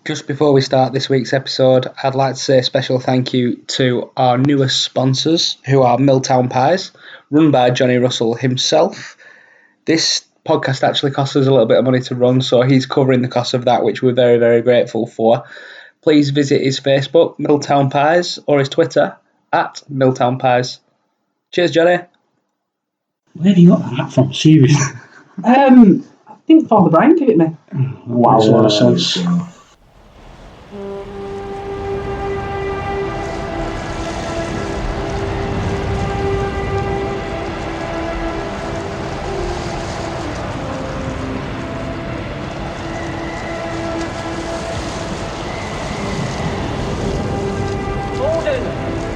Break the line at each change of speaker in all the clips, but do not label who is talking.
Just before we start this week's episode, I'd like to say a special thank you to our newest sponsors, who are Milltown Pies, run by Jonny Russell himself. This podcast actually costs us a little bit of money to run, so he's covering the cost of that, which we're very, very grateful for. Please visit his Facebook, Milltown Pies, or his Twitter, @Milltown Pies. Cheers, Johnny.
Where have you got that from? Seriously?
I think Father Brian gave it me.
Wow, a lot of sense.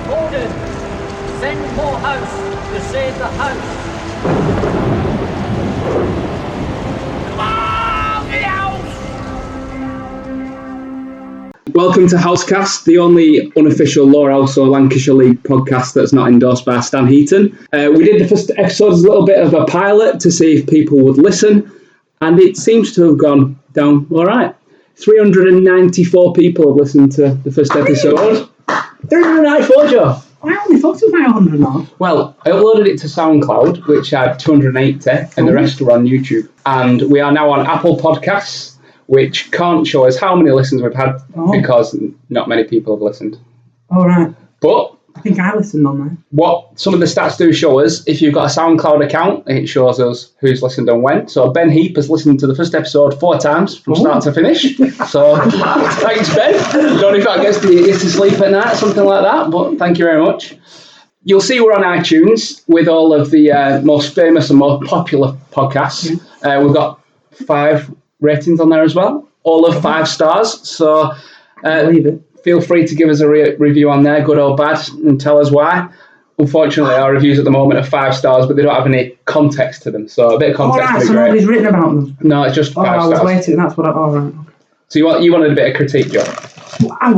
Todmorden, send more house to save the house. Come on, the house!
Welcome to Housecast, the only unofficial Lowerhouse or Lancashire League podcast that's not endorsed by Stan Heaton. We did the first episode as a little bit of a pilot to see if people would listen, and it seems to have gone down all right. 394 people have listened to the first episode. 394, Joe.
I only thought it was 900 now.
Well, I uploaded it to SoundCloud, which had 280, and the rest were on YouTube. And we are now on Apple Podcasts, which can't show us how many listens we've had because not many people have listened.
All right.
But
I think I listened on there.
what some of the stats do show us, if you've got a SoundCloud account, it shows us who's listened and when. So Ben Heap has listened to the first episode 4 times from start to finish. So thanks, Ben. Don't know if that gets to sleep at night, something like that, but thank you very much. You'll see we're on iTunes with all of the most famous and most popular podcasts. We've got 5 ratings on there as well, all of 5 stars. So feel free to give us a review on there, good or bad, and tell us why. Unfortunately, our reviews at the moment are 5 stars, but they don't have any context to them. So a bit of context would be
so
great.
nobody's written about them?
No, it's just 5
I was
stars.
waiting, that's what I... All right.
So you wanted a bit of critique, Joe?
Well, I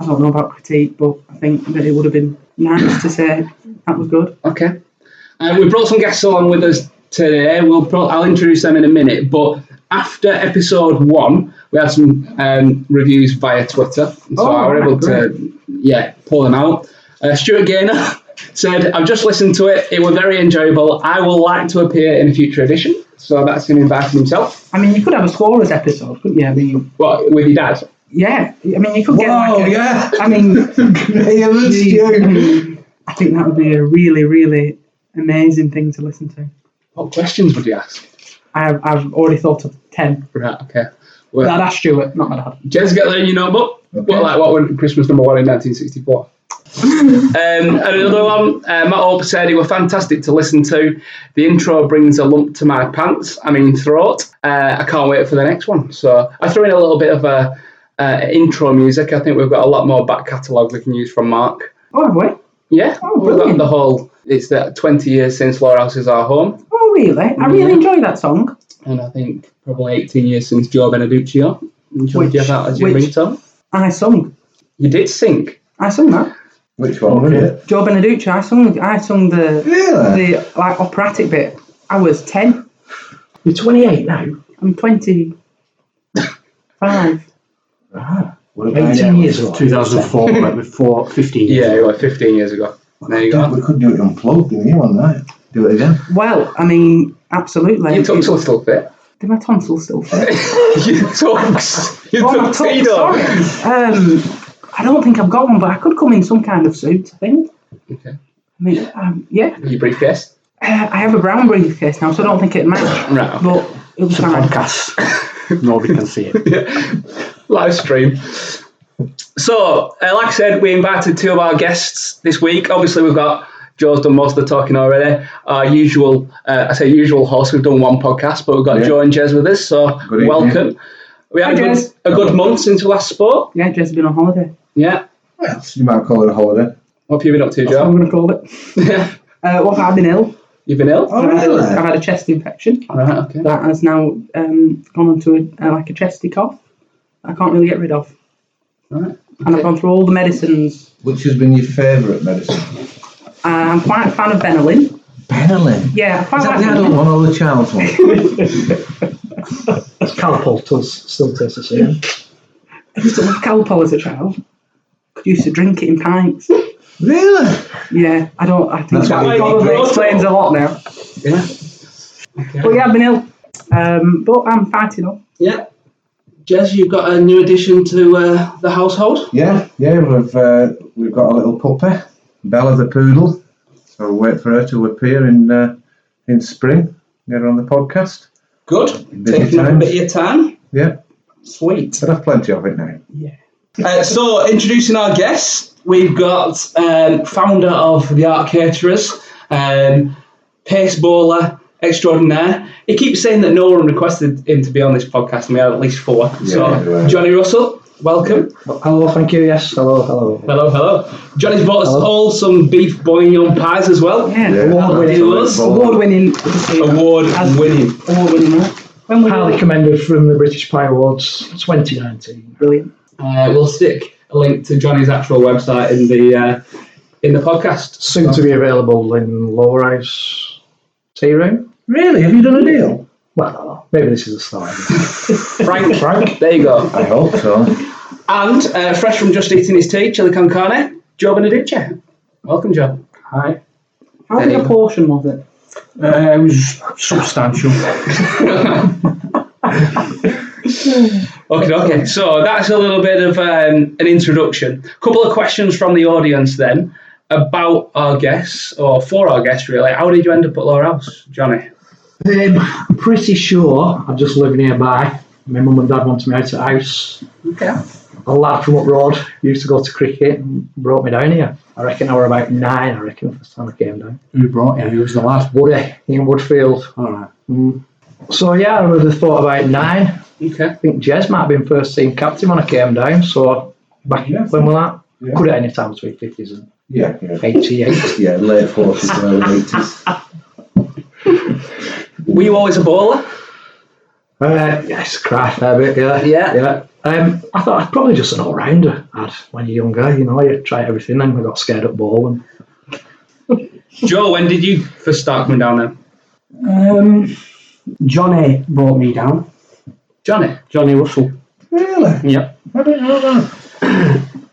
don't know about critique, but I think that it would have been nice to say that was good.
Okay. We brought some guests along with us today. I'll introduce them in a minute, but after episode 1, we had some reviews via Twitter, so I was able to pull them out. Stuart Gaynor said, "I've just listened to it. It was very enjoyable. I will like to appear in a future edition." So that's him inviting himself.
I mean, you could have a scorers episode, couldn't you? I mean,
What, with your dad?
Yeah. I mean, you could get I think that would be a really, really amazing thing to listen to.
What questions would you ask?
I've already thought of 10.
Right, okay. Well,
I'd ask Stuart, not my dad.
Jez, get there in your notebook. Okay. What were Christmas number 1 in 1964? And another one, Matt Hope said it was fantastic to listen to. The intro brings a lump to my pants, throat. I can't wait for the next one. So I threw in a little bit of intro music. I think we've got a lot more back catalogue we can use from Mark.
Oh, have we?
Yeah, we've got the whole, it's the 20 years since Lowerhouse is our home.
Oh, really? I really enjoy that song.
And I think probably 18 years since Joe Beneduce. Do you have that as your ringtone?
I sung.
You did sing?
I sung that.
Which one was it?
Joe Beneduce. I sung the like operatic bit. I was 10.
You're 28 now?
I'm 25.
Ah,
18 years ago. 2004, like before 15 years ago.
Yeah, like 15 years ago. There you go.
We could do it unplugged, didn't you, one night? Do it again.
Well, I mean, absolutely.
Your tonsils still fit?
Did my tonsils still fit?
Your tongues? Your tuxedo?
Sorry. I don't think I've got one, but I could come in some kind of suit, I think.
Okay.
I mean, yeah.
Your briefcase?
I have a brown briefcase now, so I don't think it'd match.
Right, okay.
But it was
It's a
fine.
podcast. Nobody can see it.
Live stream. So, like I said, we invited 2 of our guests this week. Obviously, we've got Joe's done most of the talking already. Our usual, usual host, we've done 1 podcast, but we've got Joe and Jez with us, so welcome. We had a good month since we last spoke.
Yeah, Jez has been on holiday.
Yeah.
Well, you might call it a holiday.
What have you been up to,
That's what
Joe?
I'm going to call it. What have I been ill?
You've been ill?
Oh, really?
I've had a chest infection.
Right, okay.
That has now gone on to a chesty cough. I can't really get rid of.
Right. Okay.
And I've gone through all the medicines.
Which has been your favourite medicine?
I'm quite a fan of Benylin.
Benylin?
Yeah, I quite
Is that
like
the adult one or the child's one?
Calpol does still taste the same.
I used to love Calpol as a child. I used to drink it in pints.
Really?
Yeah, I think
That's
that
why you
probably
need
explains a lot now.
Yeah. Okay.
But yeah, I've been ill. But I'm fighting up.
Yeah. Jez, you've got a new addition to the household?
Yeah. We've got a little puppy, Bella the poodle. So we'll wait for her to appear in spring. Get her on the podcast.
Good.
Busy
Taking up a
times.
bit of your time.
Yeah.
Sweet.
But I've plenty of it now.
So, introducing our guests, we've got founder of the Art Caterers, pace bowler extraordinaire. He keeps saying that no one requested him to be on this podcast, and we had at least 4.
Yeah.
Jonny Russell, welcome.
Hello, thank you. Yes, hello.
Hello. Johnny's bought us all some beef bourguignon pies as well.
Yeah.
Award-winning.
Award-winning. Right? When we
Highly commended from the British Pie Awards 2019.
Brilliant.
We'll stick a link to Johnny's actual website in the podcast.
Soon to be available in Lowerhouse Tea Room.
Really? Have you done a deal?
Well, I don't know. Maybe this is a start.
Frank, there you go.
I hope so.
And fresh from just eating his tea, chili con carne, Joe Beneduce. Welcome, Joe.
Hi.
How big a portion was it?
It was substantial.
Okay. So that's a little bit of an introduction. A couple of questions from the audience then about our guests, or for our guests really. How did you end up at Lowerhouse, Johnny?
I'm pretty sure I just live nearby. My mum and dad wanted me out of the house.
Okay.
A lad from up road used to go to cricket and brought me down here. I reckon I were about 9, the first time I came down.
Who brought you? Who was the lad?
Woody, in Woodfield.
All right.
So yeah, I would have thought about 9.
Okay.
I think Jez might have been first team captain when I came down. So back when was that?
Yeah.
Could at any time between 50s and
Yeah.
88.
Yeah, late 40s, early 80s.
Were you always a bowler?
Yes, cry a fair bit, yeah.
Yeah.
I thought I'd probably just an all-rounder when you're younger, you try everything, then I got scared at bowling.
Joe, when did you first start coming down then?
Johnny brought me down. Jonny Russell.
Really?
Yep.
I didn't know that.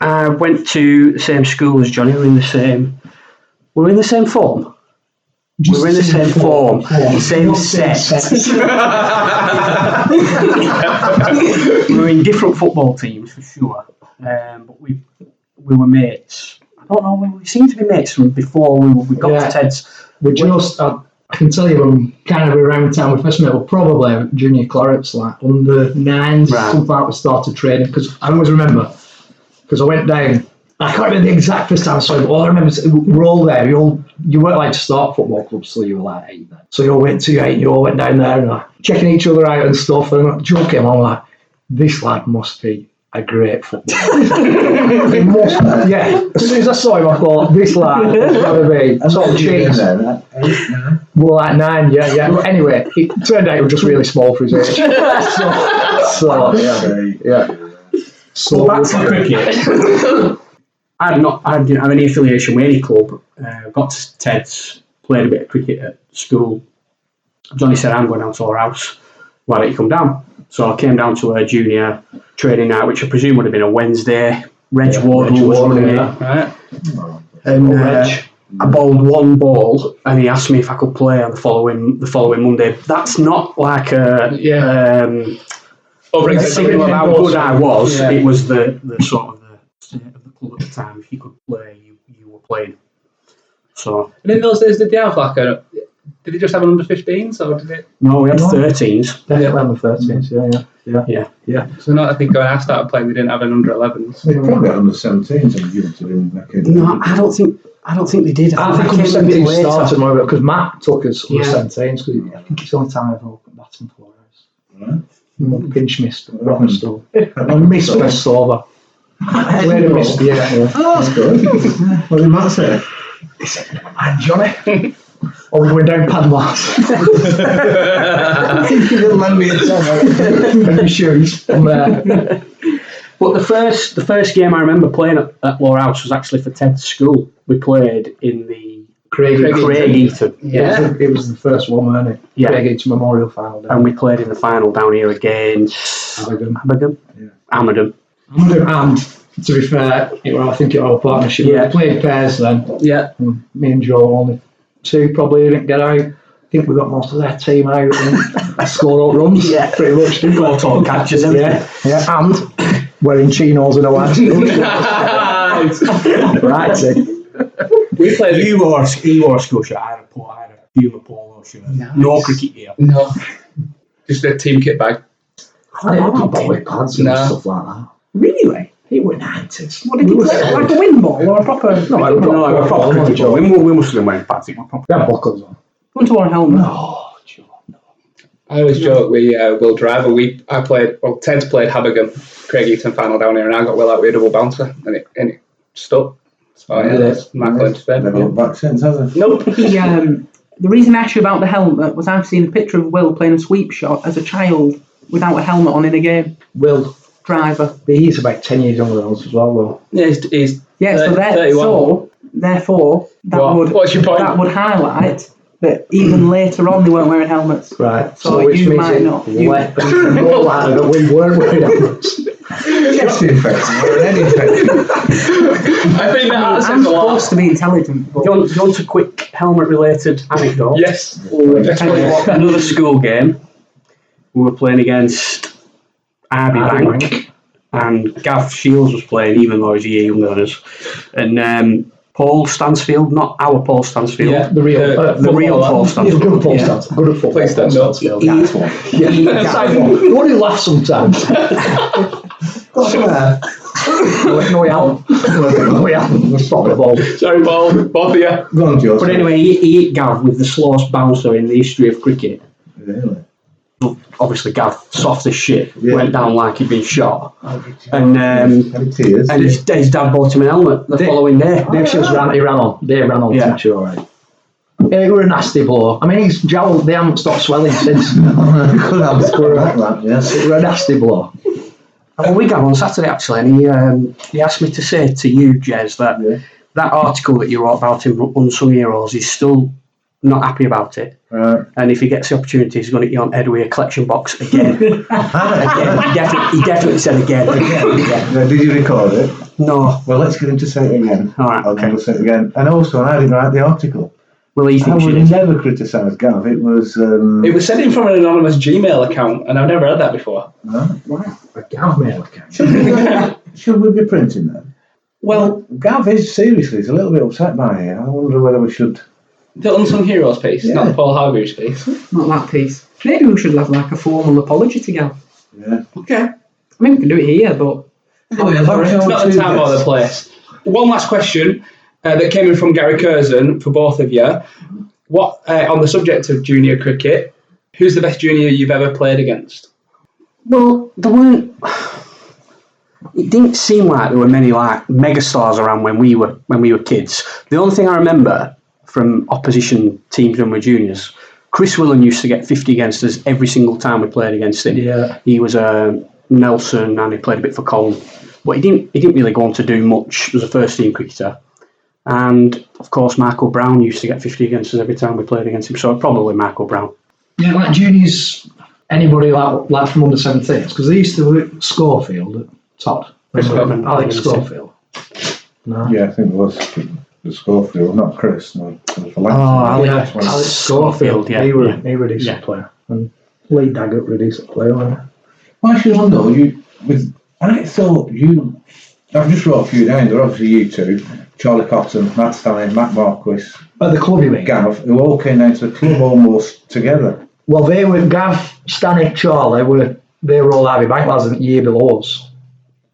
I went to the same school as Johnny. We were in the same form. We were in the same form. Same set. We were in different football teams for sure. But we were mates. I don't know, we seemed to be mates from before we got to Ted's.
We just, I can tell you when kind of around the time we first met, probably junior clarets, like under 9s, something like we started training. Because I always remember, because I went down, I can't remember the exact first time I saw it, but all I remember is we're all there. You weren't like to start football clubs till you were like 8 then. So you all went to 8 and you all went down there and checking each other out and stuff. And Joe came on like, this lad must be a great footballer. He must, yeah. As soon as I saw him, I thought, this lad has got to be sort of cheese. Well, like 9, yeah. But anyway, it turned out he was just really small for his age. So yeah. So
back to cricket. I didn't have any affiliation with any club. Got to Ted's, played a bit of cricket at school. Johnny said, I'm going down to our house. Why don't you come down? So I came down to a junior training night, which I presume would have been a Wednesday. Reg Wardle was running it.
Right.
And I bowled one ball, and he asked me if I could play on the following Monday. That's not like a signal of how good I was.
Yeah.
It was the sort of the state of the club at the time. If you could play, you were playing. So.
And in those days, did they have did they just have an under 15s or did it?
No, we had 13s.
definitely on the 13s, yeah.
So not I think when I started playing, they didn't have an under 11s.
They probably had under 17s and given to them back in.
No, I don't think they did.
I think
it came a bit
17
later.
started more because Matt took us under
Yeah.
17s because I think it's the only time I've ever batting for us.
Right.
Pinch missed, rotten still. Missed was over. Where did miss? Yeah.
Oh, that's good. What did Matt say?
And Johnny. Or we went down Padmas.
He didn't lend me a tenner.
And his shoes. And
But the first game I remember playing at Lowerhouse was actually for Ted's school. We played in the Craig Eaton.
Yeah.
It was the first one, wasn't it?
Yeah.
Craig Eaton Memorial final.
And we played in the final down here against
Aberdeen.
Amadam.
And to be fair, I think it was a partnership.
Yeah.
We played pairs then.
Yeah.
And me and Joe only 2 probably didn't get out. I think we got most of their team out and scored out runs.
Yeah.
Pretty much. Didn't we?
Auto catches, everything.
Yeah, and wearing chinos and a white Right,
We played.
You wore a school shirt. I had a Puma polo shirt.
Nice.
No cricket gear.
No. Just a team kit bag.
I didn't know about with pads and
No.
stuff like that.
Really?
It were 90s.
What did you play? Like a wind ball or a proper?
No, it was
proper cricket ball. We must have been wearing pads. It was proper.
We had buckles on.
Wouldn't have worn a helmet.
No, Joe, no.
I always joke we Will Driver. Ted's played Habergam, Craig Eaton final down here, and I got Will out with a double bouncer, and it stuck. So yeah, that's Michael instead.
Never looked back since, has it?
Nope.
The reason I asked you about the helmet was I've seen a picture of Will playing a sweep shot as a child without a helmet on in a game.
Will
Driver.
He's about 10 years younger than us as well, though.
Yeah, he's
Yeah,
31.
Therefore,
What's your point?
that would highlight that even later on they weren't wearing helmets.
Right.
So
which
you
means
might
it
not.
let more likely that we weren't wearing helmets.
Chest infection or an head infection.
I think that
I'm
says a lot.
supposed to be intelligent, but
Do you want a quick helmet-related anecdote?
Yes.
Another school game. We were playing against Arby Bank, and Gav Shields was playing, even though he's a year younger than us. And Paul Stansfield, not our Paul Stansfield,
Yeah,
The real,
the real Paul
He's
Stansfield.
good at Paul
Yeah.
Stansfield. Good at football.
Please stand up.
Stansfield.
That's one.
The one who laughs sometimes.
What's that?
No, he hasn't. No, he hasn't. Stop the ball.
Sorry, Paul. Both of you.
Go on, Joe.
But anyway, he hit Gav with the slowest bouncer in the history of cricket.
Really?
Obviously, Gav, soft as shit,
Yeah.
went down like he'd been shot. And
Any tears?
and his dad bought him an helmet the following day.
Dave Shields ran on. Dave ran on,
Yeah.
sure, right. Yeah, it were a nasty blow. I mean, his jowl, they haven't stopped swelling since.
Could have scored that, yes.
It were a nasty blow.
Well, we got on Saturday actually, and he asked me to say to you, Jez, that that article that you wrote about him, Unsung Heroes, he's still not happy about it.
Right.
And if he gets the opportunity, he's going to get you on Edway collection box again. Again. He definitely said again.
Now, did you record it?
No.
Well, let's get him to say it again.
All right,
I'll
okay.
never say it again. And also, I didn't write the article.
Well, he
I
thinks you
would
did.
never criticise Gav. It was.
It was sent in from an anonymous Gmail account, and I've never had that before.
No.
Wow. A Gav mail account.
Should we be printing that?
Well,
Gav is seriously, he's a little bit upset by it. I wonder whether we should.
the Unsung Heroes piece, not the Paul Hargreaves piece.
not that piece. Maybe we should have like a formal apology to Gav.
Yeah.
Okay.
I mean, we can do it here, but
It's not the time or the place. One last question that came in from Gary Curzon for both of you. What on the subject of junior cricket, who's the best junior you've ever played against?
Well, there weren't. It didn't seem like there were many like megastars around when we were kids. The only thing I remember from opposition teams when we were juniors, Chris Willen used to get 50 against us every single time we played against him.
Yeah.
He was a Nelson and he played a bit for Colne, but he didn't really go on to do much as a first team cricketer. And of course, Michael Brown used to get 50 against us every time we played against him. So probably Michael Brown.
Yeah, like juniors, anybody like from under 17s, because they used to work at Schofield at Todd.
Remember
Alex
Alex
Schofield. No.
Yeah, I think it was the Schofield, not Chris. No, it was for
Alex.
Yeah, Alex Schofield.
yeah,
He were
yeah.
a decent
Yeah.
player. And Lee Daggett were a decent player, weren't
Well, actually, one though, I thought I've just wrote a few down. They're obviously you two, Charlie Cotton, Matt Stanley, Matt Marquis,
they? At the club, you mean?
Gav, who all came down to the club almost together.
Well, they were Gav, Stanley, Charlie. They were all Ivy Bank lads a year below us.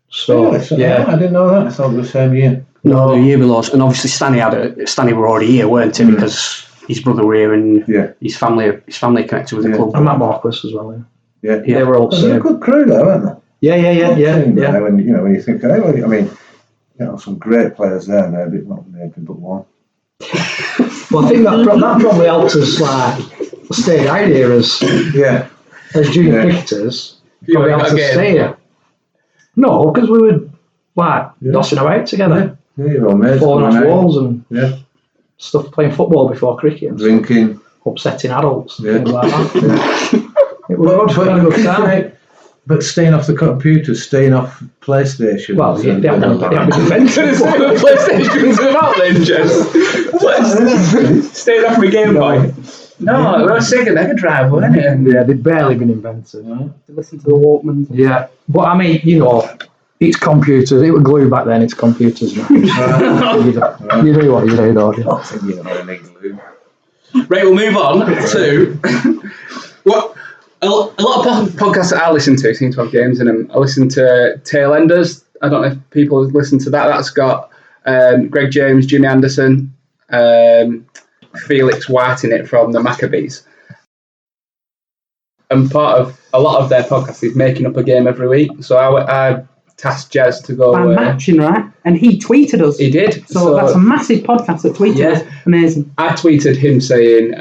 So
Really? So,
yeah.
I didn't know that. I thought it was the same year.
No, the year below us. And obviously Stanley were already here, weren't he? Because his brother were here and
Yeah.
his family connected with the
Yeah.
club.
And Matt Marquis as well.
Yeah.
They were all the
They're a
same.
good crew, though, aren't they?
Yeah.
When you think, I mean, some great players there, maybe but one.
Well, I think that probably helped us like stay out here as junior cricketers. Probably helped us stay here. No, because we were like dossing about together,
Yeah, you're all mates.
falling off
going out,
walls and stuff, playing football before cricket, and
drinking.
upsetting adults,
Yeah.
things like that.
Yeah.
It was good. We had a good time.
But staying off the computer, staying off PlayStation.
Well, yeah, they haven't been invented.
PlayStation's about then, Jess. Staying off my Game Boy. No, it was Sega Mega Drive, wasn't it?
Yeah, they've barely been invented. Right?
To listen to the Walkman.
Yeah, but I mean, you know, it's computers. It was glue back then. It's computers now. You know what you do, don't you?
I think you don't need glue.
Right, we'll move on to what a lot of podcasts that I listen to seem to have games in them. I listen to Tailenders. I don't know if people listen to that. That's got Greg James, Jimmy Anderson, Felix White in it from the Maccabees. And part of a lot of their podcast is making up a game every week. So I tasked Jez to go.
By matching, right? And he tweeted us.
He did.
So that's a massive podcast that tweeted us. Amazing.
I tweeted him saying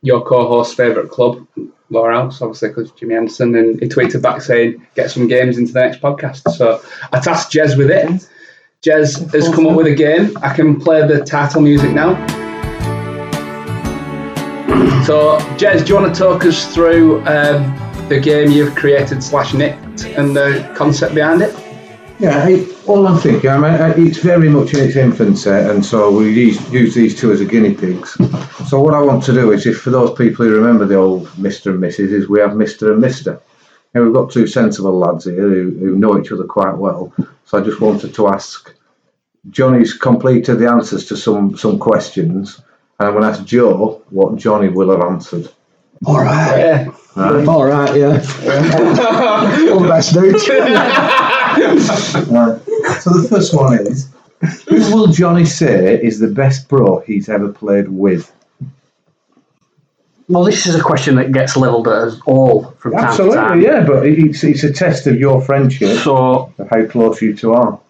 your co-host's favourite club, Lowerhouse, obviously because Jimmy Anderson, and he tweeted back saying get some games into the next podcast. So I tasked Jez with it. Jez has come up with a game. I can play the title music now. So Jez, do you want to talk us through the game you've created / nicked and the concept behind it?
Yeah, all I'm thinking, it's very much in its infancy, and so we use these two as a guinea pigs. So what I want to do is, if for those people who remember the old Mr. and Mrs., is we have Mr. and Mr. And we've got two sensible lads here who know each other quite well. So I just wanted to ask, Johnny's completed the answers to some questions, and I'm going to ask Joe what Johnny will have answered.
All right.
Yeah.
All right, yeah. All the best, dude.
Right. So the first one is, who will Johnny say is the best pro he's ever played with?
Well, this is a question that gets levelled at us all from time to time.
Absolutely, yeah, but it's a test of your friendship,
So
of how close you two are.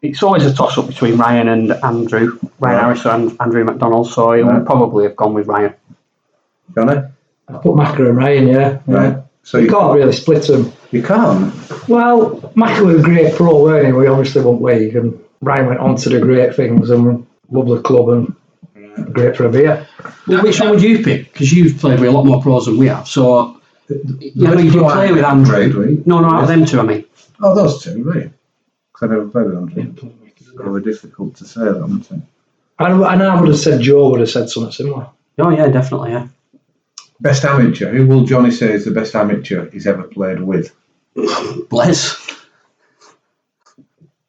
it's always a toss-up between Ryan and Andrew. Ryan Harris and Andrew McDonald, so he would probably have gone with Ryan.
Johnny?
I put Macca and Ryan, yeah.
Right. So
you can't really split them.
You can't?
Well, Macca was a great pro, weren't he? We obviously won league, and Ryan went on to do great things and love the club and great for a beer.
Well, which one would you pick? Because you've played with a lot more pros than we have. So, you play with Andrew. No, out of them two, I mean.
Oh, those two, right. Because I never played with Andrew. It's probably difficult to say that, isn't it?
And I would have said Joe would have said something similar.
Oh, yeah, definitely, yeah.
Best amateur. Who will Johnny say is the best amateur he's ever played with?
Bless.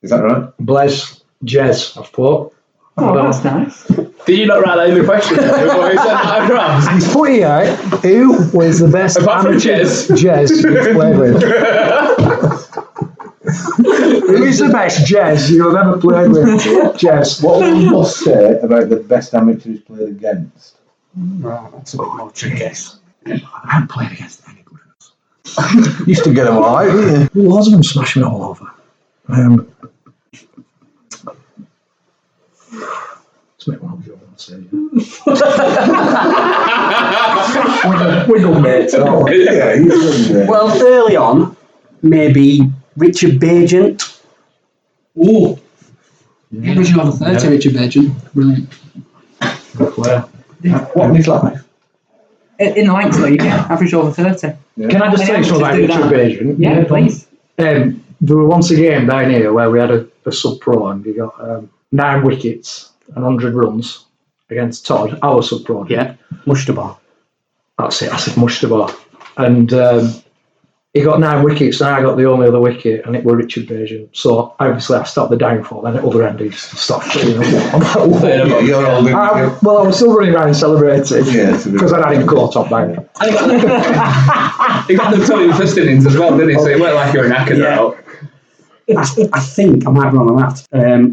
Is that right?
Bless, Jez, I've put.
Oh, that's nice.
Did you not write that in the question? Before you said that across?
He's put here, who was the best
Apart from
amateur
Jez
you've played with? Who is the best Jez you've ever played with? Jez.
What will you must say about the best amateur he's played against?
Right, that's a bit more tricky.
I haven't played against any good ones.
Used to get them all right, didn't you?
Lots of them smashing all over. Let's make one of your ones say. We're good mates, aren't we?
Yeah, he's good there.
Well, early on, maybe Richard Bagent.
Oh. Average over 30, Richard Bagent. Brilliant.
Well,
What in his life?
In the Lancs, though, you can average over 30.
Yeah.
can I just say something about Richard Bagent?
Yeah, please.
There was once a game down here where we had a sub-pro and we got 9 wickets and 100 runs against Todd, our sub-pro.
Yeah, Mushtabar.
That's it, I said Mushtabar. And he got 9 wickets and I got the only other wicket and it was Richard Bagent. So obviously I stopped the downfall, then at other end he stopped. You're
all
well, I was still running around celebrating because I had him caught top bang.
He got them telling first innings as well, didn't he? So it weren't like you were knackered out.
I think, I might be wrong on that,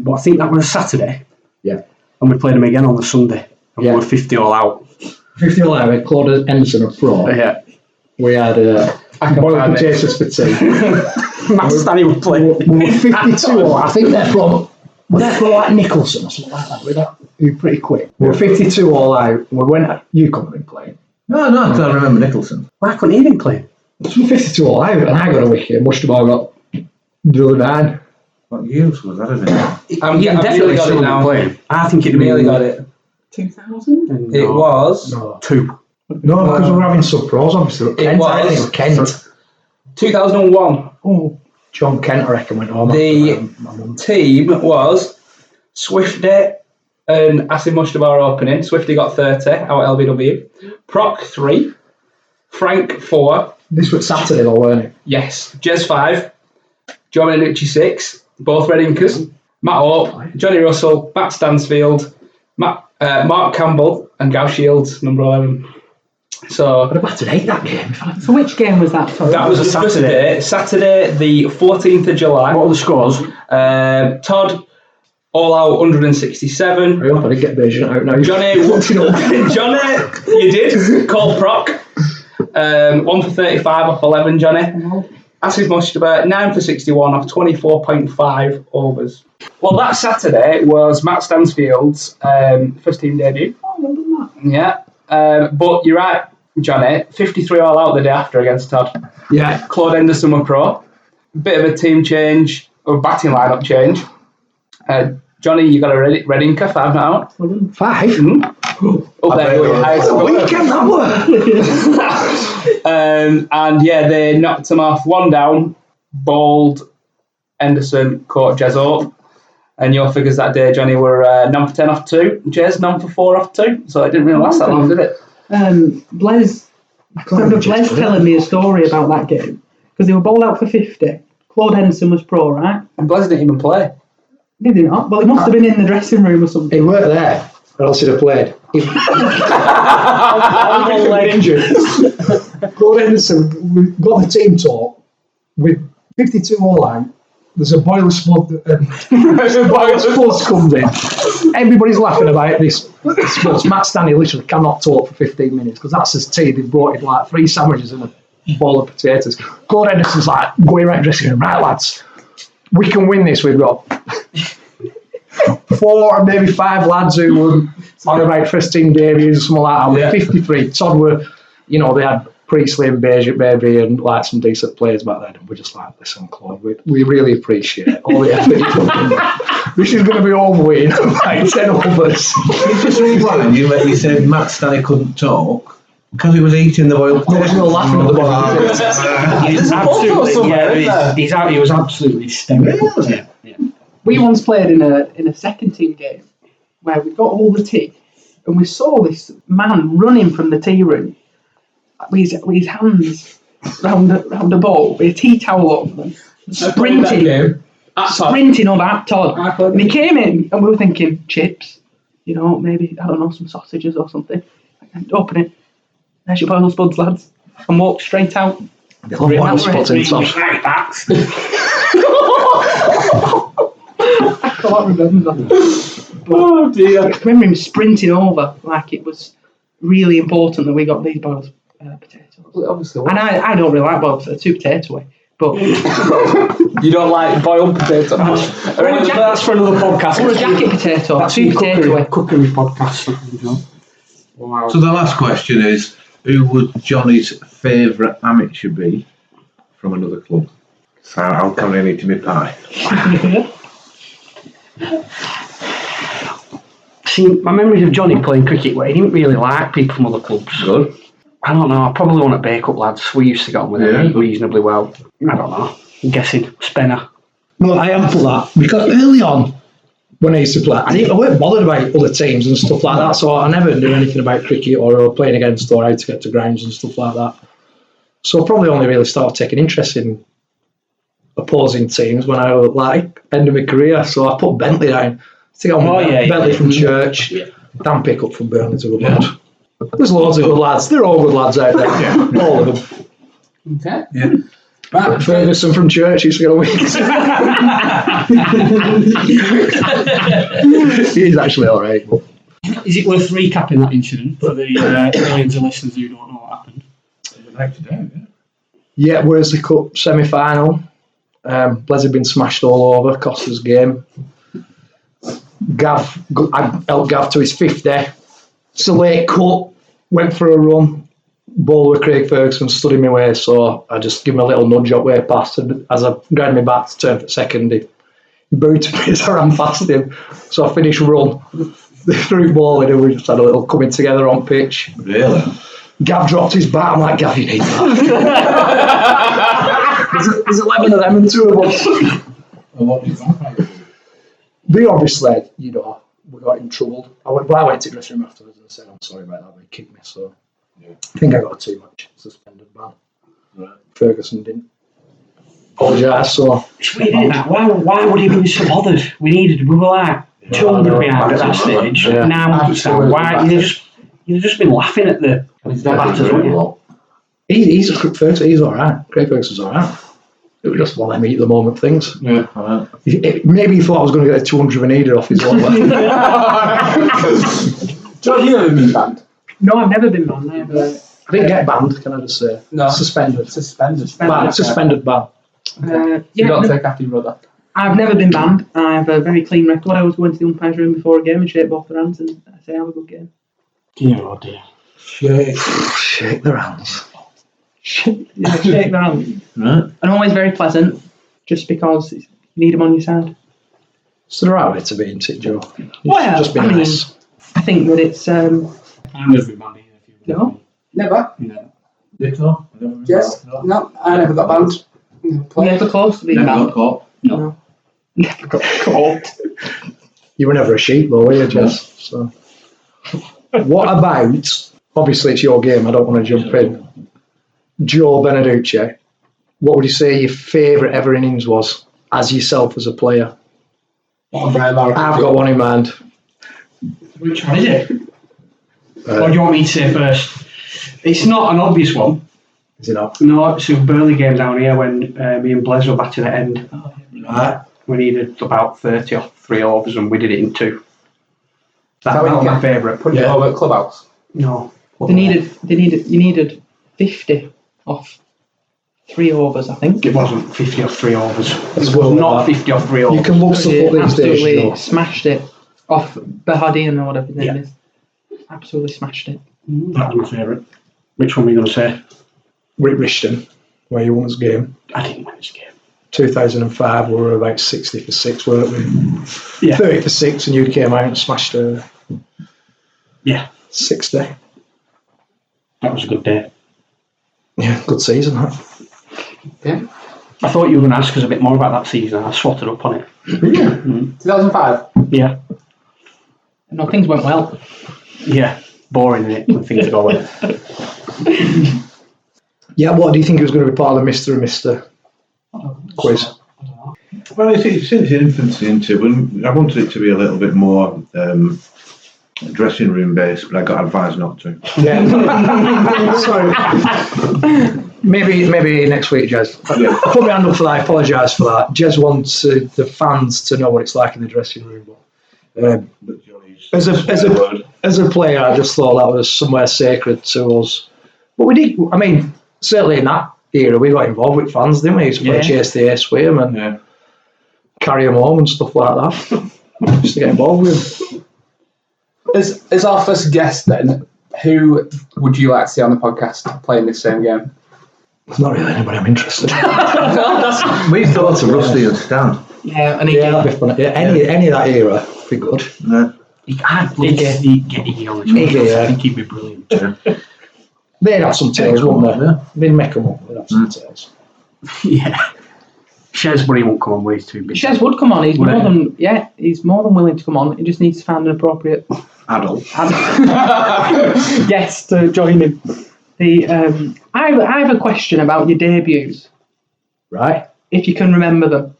but I think that was a Saturday.
Yeah.
And we played them again on the Sunday. And we were 50 all out.
50 all out, we had Claude Henderson a pro.
Yeah.
We had boiled potatoes for tea.
Matt Stanley would play.
We were 52 all out. I think they're from like Nicholson or something like that. We were pretty quick. We were 52 all out. We went, you couldn't have been playing.
No, I can't remember Nicholson.
Why couldn't he even play?
So we were 52 all out and I got a wicket and Mushtabar got the other 9.
What years was that, isn't it?
You definitely
got it
still
now.
playing. I think it'd
Nearly
be
got it.
2000?
It was.
No,
2.
because we were having sub-pros, obviously.
It was.
Kent.
2001.
Oh, John Kent, I reckon, went home.
The team was Swifty and Asim Mushtabar opening. Swifty got 30 out at LBW. Proc 3. Frank 4.
This was Saturday, though, weren't it?
Yes. Jez 5. John Beneduce 6. Both Red Inkers. Matt Hope, Jonny Russell, Matt Stansfield, Mark Campbell, and Gav Shields, number 11. So,
I'd have battered 8 that game.
So which game was that? Sorry?
that was a Saturday, the 14th of July.
What were the scores?
Todd, all out 167.
I hope I didn't get Beijing out now.
Johnny, you did. Cole Proc, 1 for 35 off 11, Johnny. Asis Mushtaber, 9 for 61 off 24.5 overs. Well, that Saturday was Matt Stansfield's first team debut.
Oh, well done that.
Yeah. But you're right, Johnny, 53 all out the day after against Todd.
Yeah.
Claude Henderson were pro. Bit of a team change, or batting lineup change. Johnny, you got a red inker, 5 not out.
5?
Mm-hmm. Up there with your highest score.
Weekend that were.
And yeah, they knocked him off 1 down. Bold, Henderson, caught Jez up. And your figures that day, Johnny, were 9 for 10 off 2. Jez, 9 for 4 off 2. So it didn't really last that long, did it?
Blaise, I remember Blaise telling me a story about that game. Because they were bowled out for 50. Claude Henderson was pro, right?
And Blaise didn't even play.
Did he not? Well, he must have been in the dressing room or something.
He weren't there, or else he'd have played. Injured. Claude Henderson, we got the team talk with 52 all out. There's a boiler spud comes in. Everybody's laughing about this. Matt Stanley literally cannot talk for 15 minutes because that's his tea. They've brought in like 3 sandwiches and a bowl of potatoes. Claude Henderson's like going around dressing room. Right, lads, we can win this. We've got 4 or maybe 5 lads who were on about first team debuts or something like that. With 53. Todd were, they had Priestley and Beijing maybe and like some decent players back then. And we're just like, listen, Claude, we really appreciate all the effort you put in. This is going to be over in like 10 overs.
You just rewind, you said Matt Stanley couldn't talk because he was eating the boiled
There was no laughing at the bottom.
He was absolutely hysterical.
Really?
Yeah.
We once played in a second team game where we got all the tea and we saw this man running from the tea room with his hands round the ball with a tea towel over them, sprinting over at Todd. And he came in and we were thinking chips, maybe, I don't know, some sausages or something. And open it, there's your boiled spuds, lads, and walk straight out.
They love boiled spuds in Todd.
I can't remember.
Oh dear.
I remember him sprinting over like it was really important that we got these boiled potatoes.
Well, obviously.
And I don't really like boiled potatoes, too potato-y. But
you don't like boiled potatoes?
That's for another podcast.
or a jacket potato,
That's
too
a
potato-y.
cookery podcast. Wow.
So the last question is, who would Johnny's favourite amateur be from another club? So I'm coming in to my pie.
See, my memories of Johnny playing cricket where he didn't really like people from other clubs.
Good.
I don't know, I probably want to bake up lads. We used to get on with them reasonably well. I don't know. I'm guessing Spenner.
Well, I am for that because early on, when I used to play, I weren't bothered about other teams and stuff like that, so I never knew anything about cricket or playing against or how to get to grounds and stuff like that. So I probably only really started taking interest in opposing teams when I was like end of my career. So I put Bentley down. Bentley from Church, Dan Pickup from Burnley's a good lad. There's loads of good lads. They're all good lads out there. All of them.
Okay.
Yeah.
Right.
Ferguson from Church used to get a week. He's actually all right.
Is it worth recapping that incident for the millions of listeners who don't know what happened?
I'd like to do,
Yeah, Worsley Cup semi-final. Blaise had been smashed all over, cost us game. I helped Gav to his 50. It's a late cut, went for a run. Ball with Craig Ferguson stood in my way, so I just give him a little nudge up way past. And as I grabbed my back to turn for second, he booted me as I ran past him. So I finished run. They threw ball in and we just had a little coming together on pitch.
Really?
Gav dropped his bat. I'm like, Gav, you need that. There's 11 of them and 2 of us.
And what did vampires do?
They obviously, we got in trouble. I went to the dressing room afterwards and said, I'm sorry about that, they kicked me, so I think I got a 2-match suspended ban.
Right.
Ferguson didn't apologise, so...
It's weird, isn't it? Why would he be so bothered? We were like 200 behind at that stage.
Yeah.
Now, why? You'd just been laughing at the batters, wouldn't you?
He's alright. Craig Ferguson's alright. It was just one of them heat of the moment things.
Yeah, alright.
Maybe he thought I was going to get a 200 of an needed off his over.
John, you ever been banned?
No, I've never been banned.
I didn't get banned, can I just say?
No.
Suspended.
Suspended.
Suspended ban.
You don't take after your brother.
I've never been banned. I have a very clean record. I always go into the umpire's room before a game and shake both their hands and I say, have a good game.
Dear, oh dear.
Shake their hands.
Shake their hands.
Right.
And always very pleasant, just because you need them on your side.
It's the right way to be, isn't it, Joe?
Well,
Just be
I mean,
nice.
I think that it's...
I've never been banned either.
No?
Never.
No.
Ditto?
Yes. No, I never got banned.
Never close to being
Never
banned.
got caught.
No. Never got caught.
You were never a sheep, though, were you, Jess? So. What about, obviously it's your game, I don't want to jump in. Joe Beneduce, what would you say your favourite ever innings was, as yourself as a player? I've got one in mind.
Which one is it? Or do you want me to say first? It's not an obvious one.
Is it not?
No, it's a Burnley game down here when me and Blaise were batting at end.
Right.
We needed about 30 or 3 overs and we did it in 2. That
How
was
many
my favourite.
Put it over at Clubhouse.
No.
You needed 50 off 3 overs, I think.
It wasn't 50 off 3 overs.
That's
It was
well
not
that.
50 off 3 overs.
You can look support these days,
Absolutely
Joe.
smashed it off Behardien or whatever his name is. Absolutely smashed it.
That was my favourite. Which one were you going to say?
Rick Rishton, where you won this game.
I didn't win this game.
2005, we were about 60 for 6, weren't we?
Yeah.
30 for 6, and you came out and smashed a
Yeah.
60.
That was a good day.
Yeah, good season, that.
Yeah.
I thought you were going to ask us a bit more about that season. I swatted up on it.
2005.
Yeah.
No, things went well.
Yeah. Boring, isn't it, when things go well.
Yeah, what do you think it was going to be part of the Mr. and Mr. quiz?
Well, it's since infancy into when I wanted it to be a little bit more dressing room based, but I got advised not to.
Yeah. Sorry. Maybe next week, Jez. I put my hand up for that. I apologise for that. Jez wants the fans to know what it's like in the dressing room. But,
But Johnny's
as a player, I just thought that was somewhere sacred to us. But we did. I mean, certainly in that era, we got involved with fans, didn't we? So we chase the ace with them and carry them home and stuff like that. Just to get involved with.
As our first guest, then, who would you like to see on the podcast playing this same game?
There's not really anybody I'm interested in.
we thought of Rusty and Stan.
Yeah, and
That'd be funny. Yeah, any of that era would be good.
Yeah.
Get Iggy on it.
Iggy, yeah.
I think he'd be brilliant.
They'd have some tales, wouldn't they? They'd make them up. They'd have some tales.
Yeah. Shez, but he won't come on when he's too big.
Shez would come on. He's more than willing to come on. He just needs to find an appropriate
Adult.
guest to join him. I have a question about your debuts.
Right?
If you can remember them.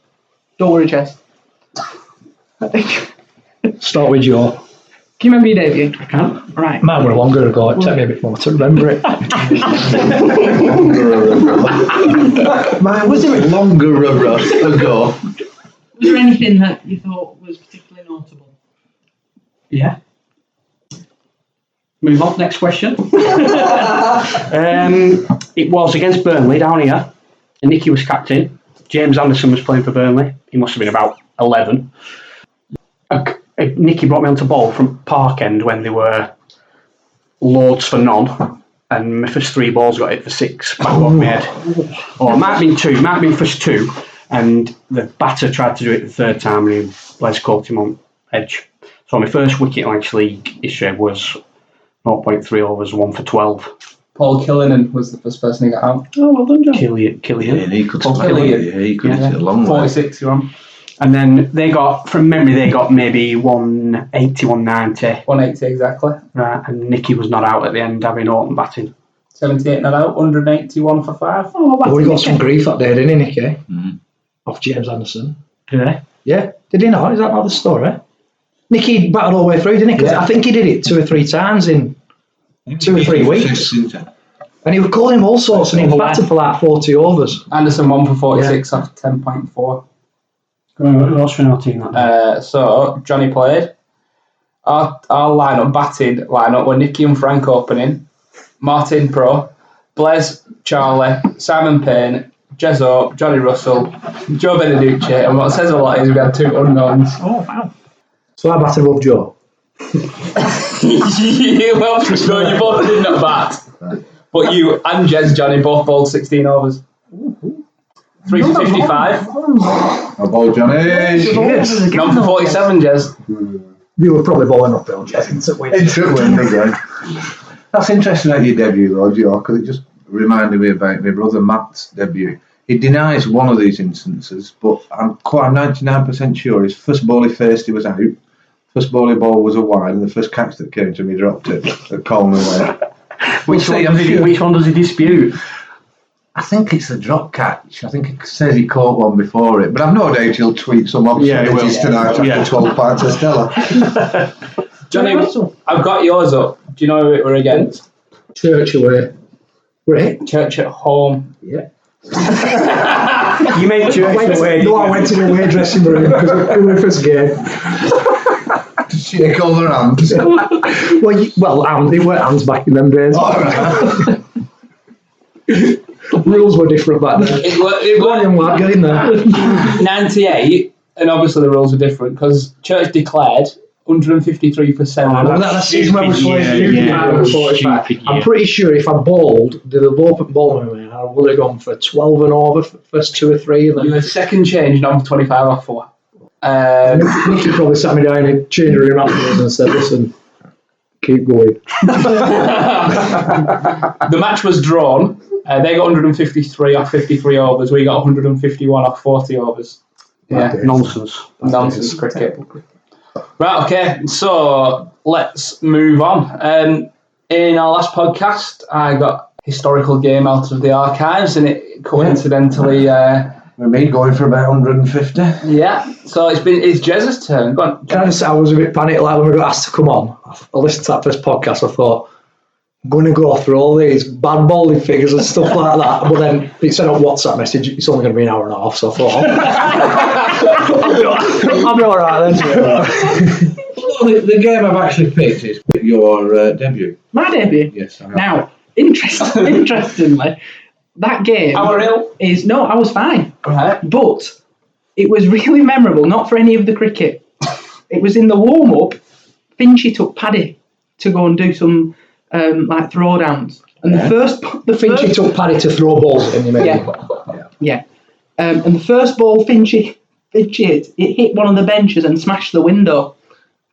Don't worry, Jess.
Start with Joe.
Can you remember your debut?
I can't.
Right.
Mine were longer ago. It took me a bit more to remember it.
Mine was it longer ago?
Was there anything that you thought was particularly notable?
Yeah. Move on, next question. It was against Burnley down here. And Nicky was captain. James Anderson was playing for Burnley. He must have been about 11. Nicky brought me onto ball from Park End when they were loads for none. And my first 3 balls got hit for 6 back off my head. Or it might have been 2, it might have been first 2. And the batter tried to do it the 3rd time and Blaise caught him on edge. So my first wicket in League history was 0.3 overs, 1 for 12.
Paul Killinan was the first person who got out.
Oh, well done, John.
Killian.
Yeah, he could
Paul
spell
Killian.
it. Yeah, he could hit it a long way.
46, you're on.
And then they got, from memory, they got maybe 180, 190.
180 exactly.
Right, and Nicky was not out at the end, having Orton batting.
78 not out, 181 for 5.
Oh,
Well, we got
that's
some grief that day, didn't he, Nicky?
Mm.
Off James Anderson.
Did they?
Yeah. Did he not? Is that not the story? Nicky battled all the way through, didn't he? Because I think he did it 2 or 3 times in 2 or 3 weeks. And he would call him all sorts, and he was batting for like 40 overs.
Anderson 1 for 46 off 10.4.
Who else from our team that day?
So Johnny played. Our lineup, batted lineup, were Nicky and Frank opening, Martin Pro, Blaise, Charlie, Simon Payne, Jezzo, Jonny Russell, Joe Beneduce, and what says a lot is we had 2 unknowns.
Oh, wow.
So I batted above Joe.
Well, no, you both did not bat. But you and Johnny both bowled 16 overs. 3 for 55.
Oh, ball Johnny.
Yes.
None for 47, Jez.
You were probably bowling uphill, Jeff, into win.
That's interesting at your debut, though, Joe, because it just reminded me about my brother Matt's debut. He denies one of these instances, but I'm 99% sure his first ball he faced, he was out. First ball he bowled was a wide, and the first catch that came to me dropped it at Coleman Way.
Which one does he dispute?
I think it's the drop catch. I think it says he caught one before it, but I've no doubt he'll tweet some obscenities tonight after 12 pints of Stella.
Johnny, I've got yours up. Do you know who we're against?
Church away. Right?
Church at home.
Yeah.
You made Church away.
No, I went to the away dressing room because it was the first game.
To shake all their hands.
Well, it weren't hands back in them days.
All right.
Rules were different back then.
It
Go on, young lad, get in there.
98, and obviously the rules are different because Church declared 153%.
That's the season when we played
Yeah.
45. I'm pretty sure if I bowled, did a open bowling with me, I would have gone for 12 and over for the first 2 or 3 of them.
You were second change, non 25 off 4.
Nicky probably sat me down in a change room afterwards and said, listen, keep going.
The match was drawn. They got 153 off 53 overs. We got 151 off 40 overs. Yeah, nonsense cricket. Right, okay, so let's move on. In our last podcast, I got historical game out of the archives, and it coincidentally...
With me going for about 150.
Yeah, so it's Jez's turn. Go on.
Can I just say I was a bit panicked like when we got asked to come on. I listened to that first podcast, I thought, I'm going to go through all these bad bowling figures and stuff like that. But then it said on WhatsApp message, it's only going to be an hour and a half, so I thought, I'll be all right then.
The game I've actually picked is your debut.
My debut?
Yes, I have.
Now, interestingly, that game
How were ill?
is... No, I was fine.
Right.
But it was really memorable, not for any of the cricket. It was in the warm-up, Finchy took Paddy to go and do some like throwdowns. And the
Finchy took Paddy to throw balls in, you mean?
Yeah. And the first ball Finchy hit, it hit one of the benches and smashed the window,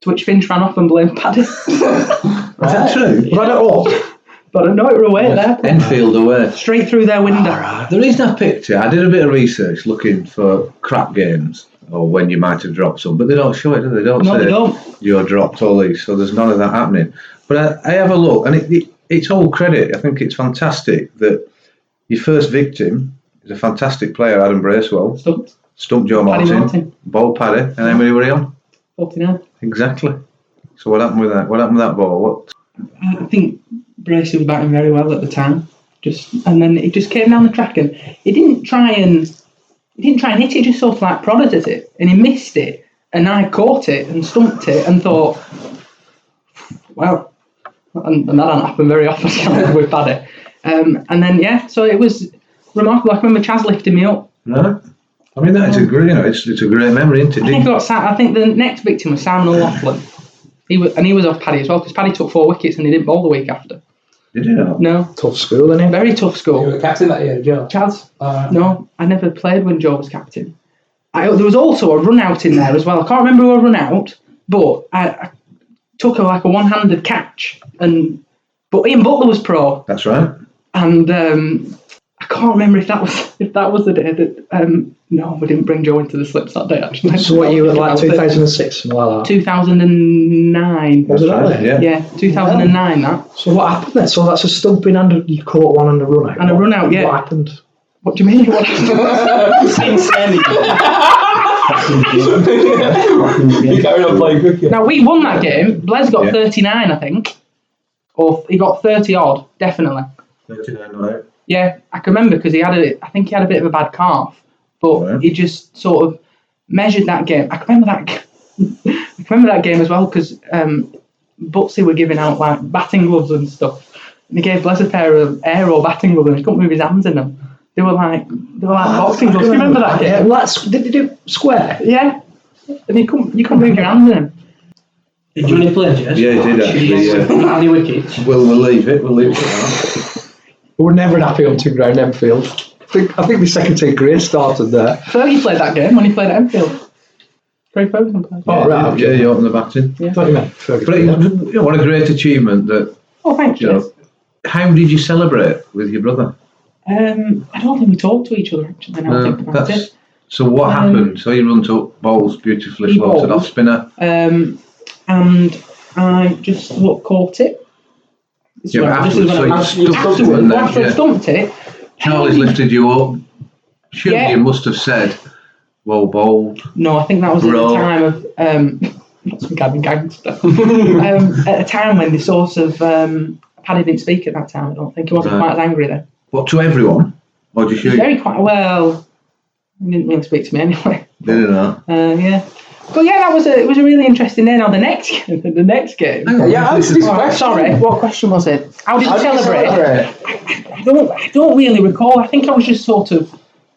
to which Finch ran off and blamed Paddy.
Is that true?
But I don't know.
But I know it were away there.
Enfield away.
Straight through their window.
The reason I picked it, I did a bit of research looking for crap games or when you might have dropped some, but they don't show it, do they? They don't say
they don't.
you're dropped all these, so there's none of that happening. But I have a look, and it's all credit. I think it's fantastic that your first victim is a fantastic player, Adam Bracewell. Stumped Joe Martin. Ball Paddy, and how many were he on?
49.
Exactly. So what happened with that? What happened with that ball?
I think Bracey was batting very well at the time. And then it just came down the track, and he didn't try and hit it. He just sort of like prodded at it, and he missed it. And I caught it and stumped it, and thought, well, and that doesn't happen very often with Paddy. And then so it was remarkable. I remember Chaz lifting me up.
No. I mean, that's a great, it's a great memory, isn't it?
I think the next victim was Simon O'Loughlin. He was off Paddy as well, because Paddy took 4 wickets and he didn't bowl the week after.
Did he not?
No.
Tough school, isn't it?
Very tough school.
You were captain that year, Joe?
Chaz? No, I never played when Joe was captain. There was also a run out in there as well. I can't remember who I run out, but I took a one-handed catch and But Ian Butler was pro,
That's right.
and I can't remember if that was the day that. No, we didn't bring Joe into the slips that day. Actually.
So what you were like 2006, something like that?
2009.
Was it that
right,
way?
yeah.
2009. That.
So what happened then? So that's a stumping and you caught one and a run out.
And a run out, yeah.
What happened?
What do you mean? What happened?
You carried on playing cricket.
Now we won that game. Blaise got 39, I think, or he got 30 odd, definitely.
39 right.
Yeah, I can remember because I think he had a bit of a bad calf, but he just sort of measured that game. I can remember that game as well because Butsy were giving out like batting gloves and stuff, and he gave Blaise a pair of aero batting gloves and he couldn't move his hands in them. They were like boxing gloves. Do you remember that game?
Yeah, well, did they do square?
Yeah, and you couldn't move your hands in them.
Did Johnny play, Jess?
Yeah, he did actually. Yeah.
How many wickets?
We'll leave it. We'll leave it at that.
We were never happy hunting ground Enfield. I think the second team career started there.
Fergie played that game when he played at Enfield. Craig Ferguson played.
Oh, right.
Yeah, you opened the batting.
Yeah.
I thought you meant Fergie.
But what a great achievement that.
Oh, thanks, Jess.
How did you celebrate with your brother?
I don't think we talked to each other actually. Now I think about it.
So what happened? So you run to bowls beautifully
He
floated
bowled.
off spinner.
And I just caught it. This is
Yeah,
when-
but
this is when
afterwards, so
I-
you stumped it,
afterwards,
and then,
after I
yeah.
stumped it.
Charlie's lifted you up. Surely
Yeah.
you must have said, well bowled.
No, I think that was
Bro.
at the time of some kind of gangster. At a time when the source of Paddy didn't speak at that time. I don't think he wasn't
Right.
quite as angry then.
What, to everyone? Or did you
He was very quite well. He didn't really speak to me anyway.
Didn't know.
Yeah. But yeah, it was a really interesting day. Now the next game.
Yeah, answer this
Oh,
question.
sorry, what question was it? How did you celebrate? I don't really recall. I think I was just sort of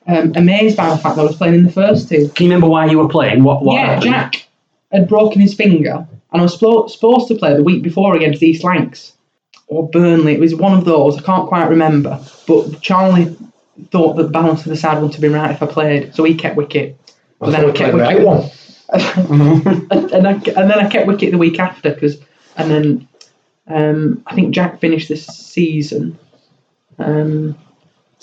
amazed by the fact that I was playing in the first team.
Can you remember why you were playing? What
Yeah,
happened?
Jack had broken his finger, and I was supposed to play the week before against East Lancs or Burnley. It was one of those. I can't quite remember. But Charlie thought that the balance of the side wouldn't have been right if I played, so he kept wicket. But then I kept wicket.
one.
and then I kept wicket the week after and then I think Jack finished this season.
So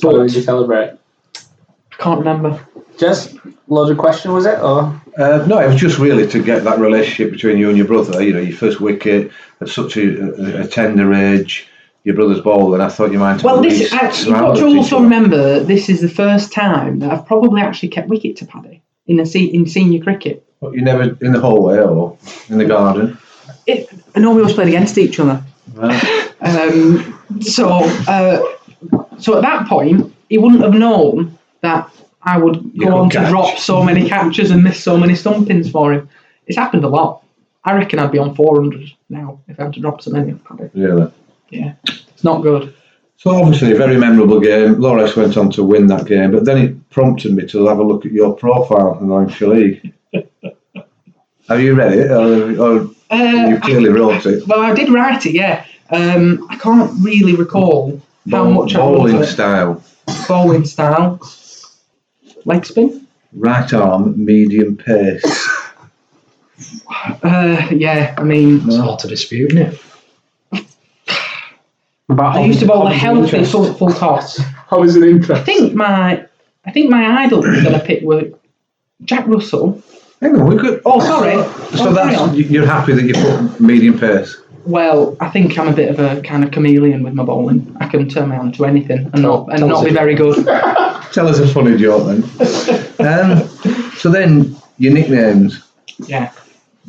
how did you celebrate?
I can't remember.
Just loaded question, was it? Or
No, it was just really to get that relationship between you and your brother. You know, your first wicket at such a tender age, your brother's bowl, and I thought you might have.
Well,
at
this
least
actually, you've
smiled
got to
at each
also
other.
remember that this is the first time that I've probably actually kept wicket to Paddy in senior cricket.
But you never in the hallway or in the garden.
I know we always played against each other.
Right.
So at that point, he wouldn't have known that I would
You
go on
could
to
catch.
drop so many catches and miss so many stumpings for him. It's happened a lot. I reckon I'd be on 400 now if I had to drop so many.
Really.
Yeah, it's not good.
So obviously a very memorable game. Lowerhouse went on to win that game, but then it prompted me to have a look at your profile in the Lancashire League. Have you read it, or you clearly wrote it?
Well, I did write it, yeah. I can't really recall how much I
Bowling
wrote it.
style,
Bowling style. Leg spin?
right arm, medium pace.
Yeah, I mean,
It's hard to dispute, isn't it?
I used to bowl a healthy full toss.
how is it
I
interesting?
think my idol that I picked were Jack Russell.
Hang on, we could.
Oh, sorry.
So
Oh, carry on.
you're happy that you put medium pace?
Well, I think I'm a bit of a kind of chameleon with my bowling. I can turn my hand to anything and not be very good.
Tell us a funny joke then. So then your nicknames,
Yeah.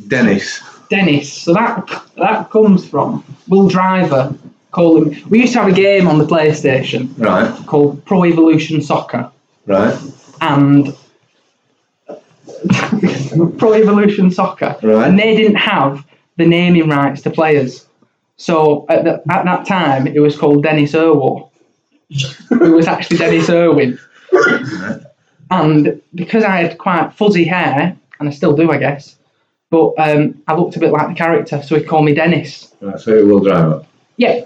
Dennis.
Dennis. So that comes from Will Driver calling. We used to have a game on the PlayStation
Right,
called Pro Evolution Soccer,
right,
and Pro Evolution Soccer,
Right.
and they didn't have the naming rights to players. So at that time, it was called Dennis Irwo. It was actually Dennis Irwin. And because I had quite fuzzy hair, and I still do, I guess, but I looked a bit like the character, so he called me Dennis.
right. So it will drive up.
Yeah.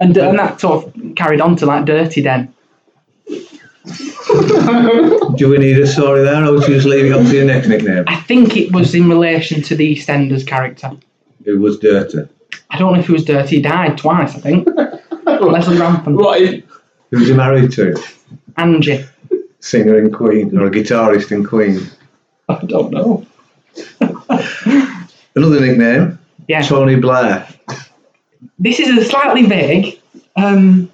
And that sort of carried on to like Dirty Den.
Do we need a story there, or should we just leave it up to your next nickname?
I think it was in relation to the EastEnders character.
It was dirty.
I don't know if he was dirty. He died twice, I think. Leslie Rampant.
What?
Who was he married to?
Angie.
Singer in Queen or a guitarist in Queen?
I don't know.
Another nickname?
Yeah.
Tony Blair.
This is a slightly vague. I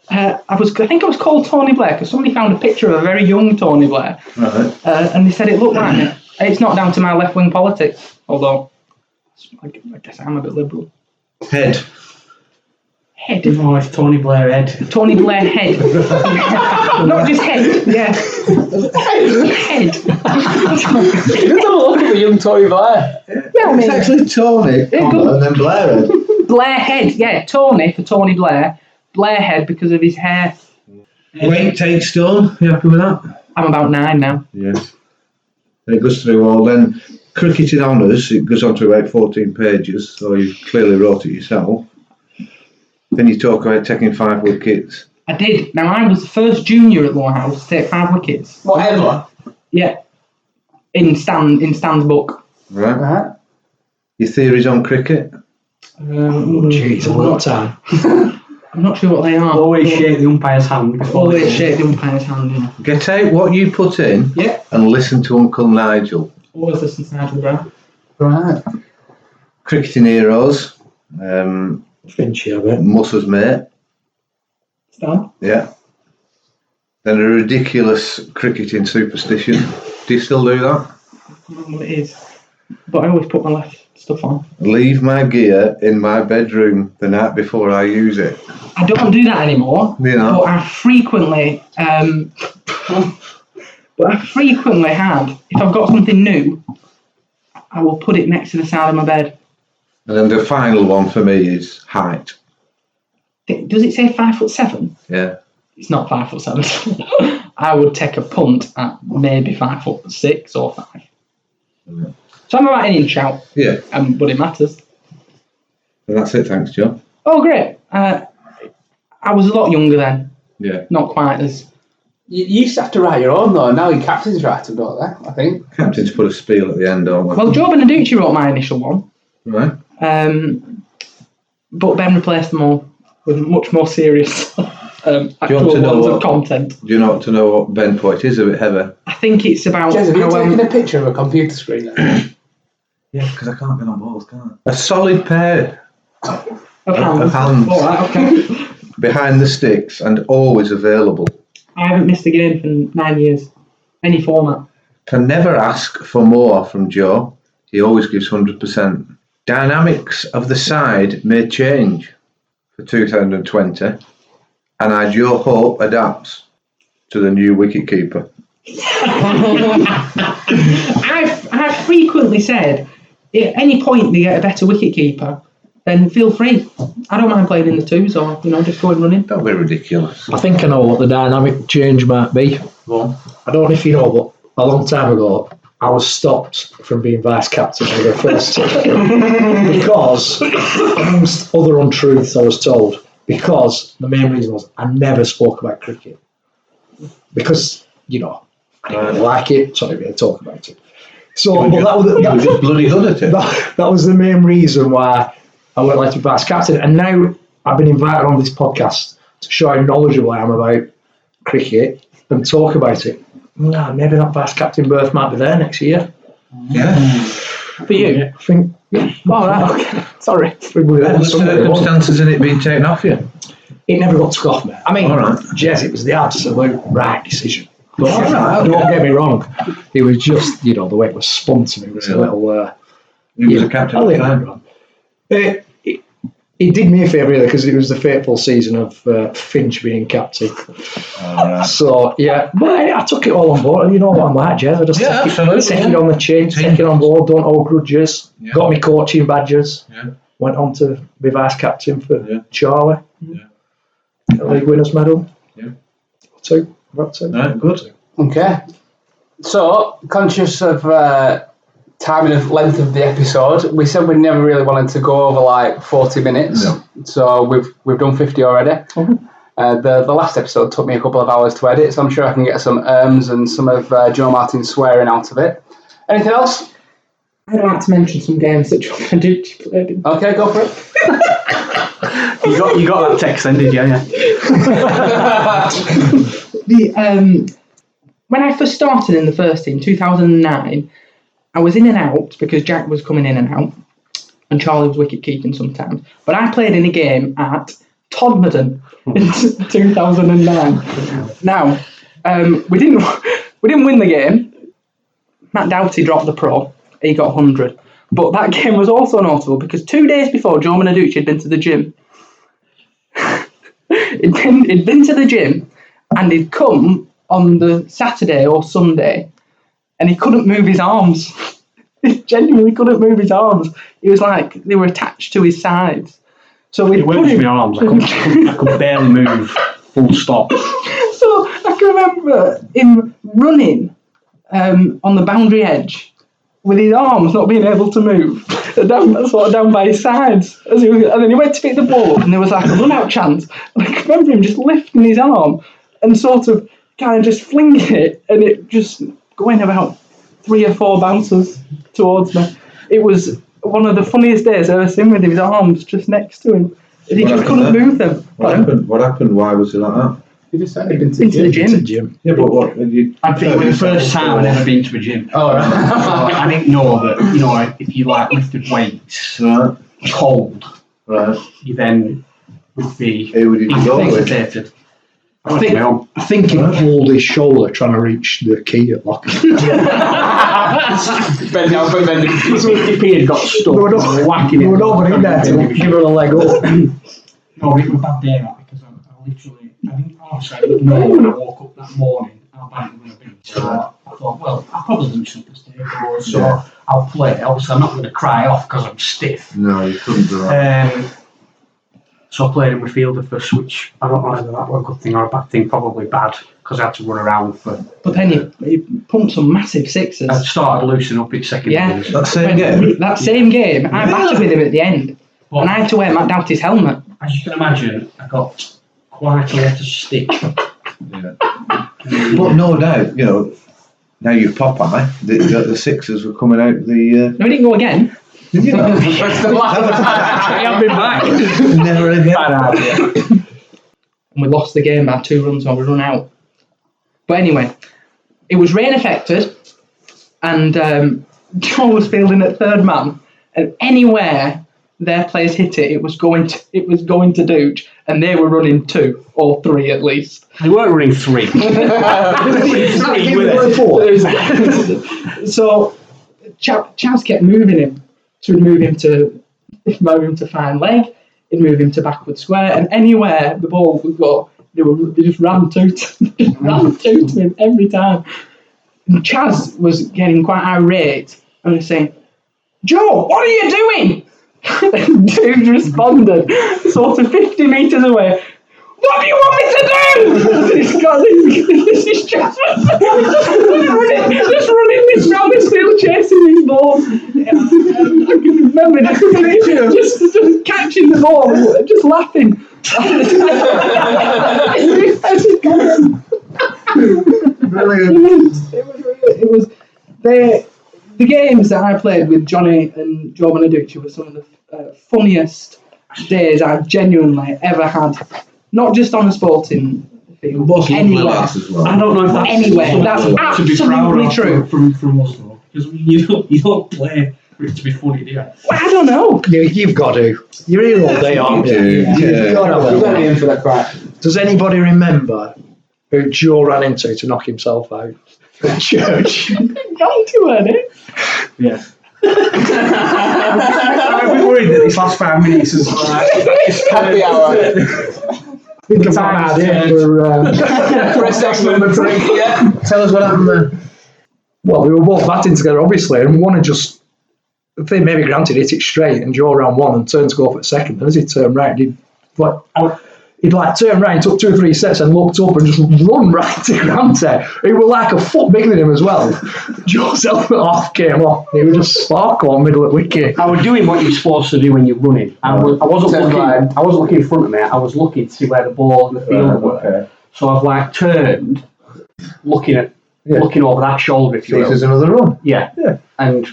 think I was called Tony Blair because somebody found a picture of a very young Tony Blair,
Right.
and they said it looked like me. It's not down to my left-wing politics, although I guess I'm a bit liberal.
Head.
Head.
Oh, it's Tony Blair head.
Tony Blair head. Not just head. Yeah. Head.
Let's have a look at the young Tony Blair.
Yeah, I mean,
It's actually Tony, comma, and then Blair head.
Blair head. Yeah, Tony for Tony Blair. Blair head because of his hair.
Weight, take, stone. You happy with that?
I'm about 9 now.
Yeah. It goes through all. Then cricketing honours, it goes on to about 14 pages, so you clearly wrote it yourself. Then you talk about taking 5 wickets.
I did. Now, I was the first junior at Lowerhouse to take 5 wickets.
Whatever.
Yeah. In Stan's book.
Right.
Right.
Your theories on cricket?
Jeez, a lot of time.
I'm not sure what they are.
Always shake the umpire's hand.
Always shake the umpire's hand, yeah.
Get out what you put in
Yeah.
and listen to Uncle Nigel.
Always listen to Nigel Brown.
Right.
Cricketing heroes.
Finchy, I bet.
Musser's mate.
Stan?
Yeah. Then a ridiculous cricketing superstition. Do you still do that?
I don't know what it is. But I always put my left stuff on.
Leave my gear in my bedroom the night before I use it.
I don't do that anymore.
You know.
But I frequently had, if I've got something new, I will put it next to the side of my bed.
And then the final one for me is height.
Does it say 5'7"?
Yeah.
It's not 5'7". I would take a punt at maybe 5'6" or 5.
Yeah.
So I'm about an inch out,
Yeah.
but it matters.
And that's it, thanks, John.
Oh, great. I was a lot younger then,
Yeah.
not quite as...
You used to have to write your own though. Now your captains write them, don't they? I think.
Captains put a spiel at the end, don't they?
Well, Joe Beneduce wrote my initial one,
Right.
but Ben replaced them all with much more serious actual ones of content.
Do you want to know what Ben put is a bit heavy?
I think it's about...
Jez, have you
how,
taken a picture of a computer screen then?
Yeah, because I can't get on balls, can I? A solid pair
of hands.
of hands.
All right, okay.
behind the sticks and always available.
I haven't missed a game for 9 years. Any format.
Can never ask for more from Joe. He always gives 100%. Dynamics of the side may change for 2020, and I Joe hope adapts to the new wicketkeeper.
I've frequently said, at any point they get a better wicketkeeper, then feel free. I don't mind playing in the twos or, just going running.
Don't be ridiculous.
I think I know what the dynamic change might be.
Well,
I don't know if you know, but a long time ago, I was stopped from being vice captain of the first team because, amongst other untruths, I was told, because the main reason was I never spoke about cricket. Because, I didn't really like it, so I didn't really talk about it. So,
you were just bloody good at it.
That was the main reason why I went like to be vice captain. And now I've been invited on this podcast to show how knowledgeable I am about cricket and talk about it. Maybe that vice captain berth might be there next year.
Yeah.
For you?
I think, yeah.
All right, okay. Sorry.
What were the circumstances in it being taken off you?
It never got took off, mate. I mean,
All right.
Jez, it was the absolute right decision. But
All right,
don't get me wrong. It was just, the way it was spun to me was a little...
He was a captain at the time.
It did me a favour, really, because it was the fateful season of Finch being captain.
Right.
So, yeah, but I took it all on board. And you know what I'm like, Jez. I just take it on the chin, take it on board, don't hold grudges. Yeah. Got me coaching badges. Yeah. Went on to be vice captain for Charlie. Yeah. League winners medal. Yeah. About two.
Right, good.
Okay. So, conscious of timing of length of the episode, we said we never really wanted to go over like 40 minutes. No. So we've done 50 already. Mm-hmm. The last episode took me a couple of hours to edit, so I'm sure I can get some and some of Joe Martin swearing out of it. Anything else?
I'd like to mention some games that John Beneduce played in.
Okay, go for it.
You got that text then, did you? Yeah.
When I first started in the first team, 2009, I was in and out because Jack was coming in and out, and Charlie was wicket keeping sometimes. But I played in a game at Todmorden in 2009. Now, we didn't win the game. Matt Doughty dropped the pro. He got 100. But that game was also notable because 2 days before, Joe Beneduce had been to the gym. he'd been to the gym, and he'd come on the Saturday or Sunday, and he couldn't move his arms. He genuinely couldn't move his arms. He was like they were attached to his sides. So we
put him. My arms. I could barely move. Full stop.
So I can remember him running on the boundary edge with his arms not being able to move, down by his sides. And then he went to pick the ball, and there was like a run-out chance. And I can remember him just lifting his arm and sort of kind of just flinging it, and it just going about 3 or 4 bounces towards me. It was one of the funniest days I've ever seen with his arms just next to him. And he just couldn't move them.
What happened? Why was it like that?
You just said he'd been
Into the gym.
Yeah, but what?
I think it was the first time I'd ever been to a gym.
Oh, right.
So I didn't know that, if you like lifted weights cold, you then would be incapacitated.
I think he pulled his shoulder trying to reach the key at lock.
Ben
got stuck.
Whacking it. Nobody in there to give her a leg up.
No, it was a bad day, right? Because I didn't know when I woke up that morning how bad it was going to be. So I thought, well, I'll probably lose something today, so I'll play. Obviously, I'm not going to cry off because I'm stiff.
No, you couldn't do that.
So I played in midfielder first, which I don't know whether that was a good thing or a bad thing. Probably bad because I had to run around for.
But then he pumped some massive sixes.
I started loosening up in second.
Yeah,
that same game.
That same game, I battled with him at the end, and I had to wear Matt Doughty's helmet.
As you can imagine, I got quite a lot of stick.
Yeah. But no doubt, now you Popeye, the sixes were coming out the.
No, we didn't go again.
Did you not?
I have been back.
Never again.
And we lost the game by 2 runs when we run out. But anyway, it was rain affected, and Joe was fielding at third man, and anywhere their players hit it, it was going to Dooch, and they were running 2 or 3 at least.
They weren't running 3.
So Chaz kept moving him. So he'd move him to fine leg, he'd move him to backward square, and anywhere the ball would go, they just ran to him every time. And Chaz was getting quite irate and was saying, "Joe, what are you doing?" And dude responded, sort of 50 metres away, "What do you want me to do?" This is just running this round the field chasing these balls. I can remember just catching the ball, just laughing.
Brilliant.
It was the games that I played with Jonny and Joe Beneduce were some of the funniest days I've genuinely ever had. Not just on a sporting field, but anywhere.
Well.
I don't know if that's
anywhere. That's absolutely true.
From us though, because you don't play for it to be funny, do you?
Well, I don't know.
You've got to. You're here all day, aren't you? You've got to.
in for that crack.
Does anybody remember who Joe ran into to knock himself out at church?
Got to earn it.
Yeah. I'm a bit worried that this last 5 minutes is
Happy hour.
Think about an idea
For a segment. Yeah.
Tell us what happened there.
Well, we were both batting together, obviously, and one had just, if they maybe granted, hit it straight, and Joe ran one and turned to go for the second. And as he turned right, he'd turned right, took 2 or 3 sets, and looked up and just run right to Grante. He was like a foot bigger than him as well. Joe's helmet off came off. He was just sparkle in the middle of the wicket.
I was doing what you're supposed to do when you're running. I wasn't looking in front of me. I was looking to see where the ball and the field were.
Okay.
So I've turned, looking over that shoulder, if you will.
There's another run.
Yeah. And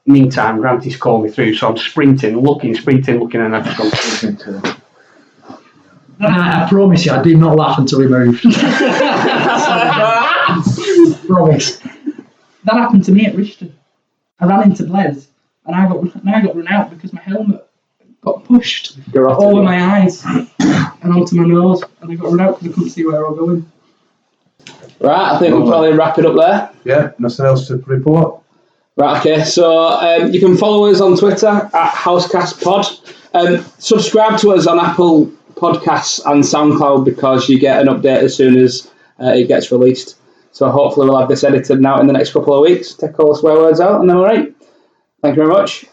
meantime, Granty's called me through, so I'm sprinting, looking, and I've just gone into them.
I promise you, I did not laugh until he moved. Promise.
That happened to me at Rishton. I ran into Blaise, and I got run out because my helmet got pushed over my eyes and onto my nose, and I got run out because I couldn't see where I was going.
Right, I think we'll probably wrap it up there.
Yeah, nothing else to report.
Right, okay, so you can follow us on Twitter at HousecastPod. Subscribe to us on Apple Podcasts and SoundCloud because you get an update as soon as it gets released. So hopefully we'll have this edited now in the next couple of weeks. Take all the swear words out and then we're right. Thank you very much.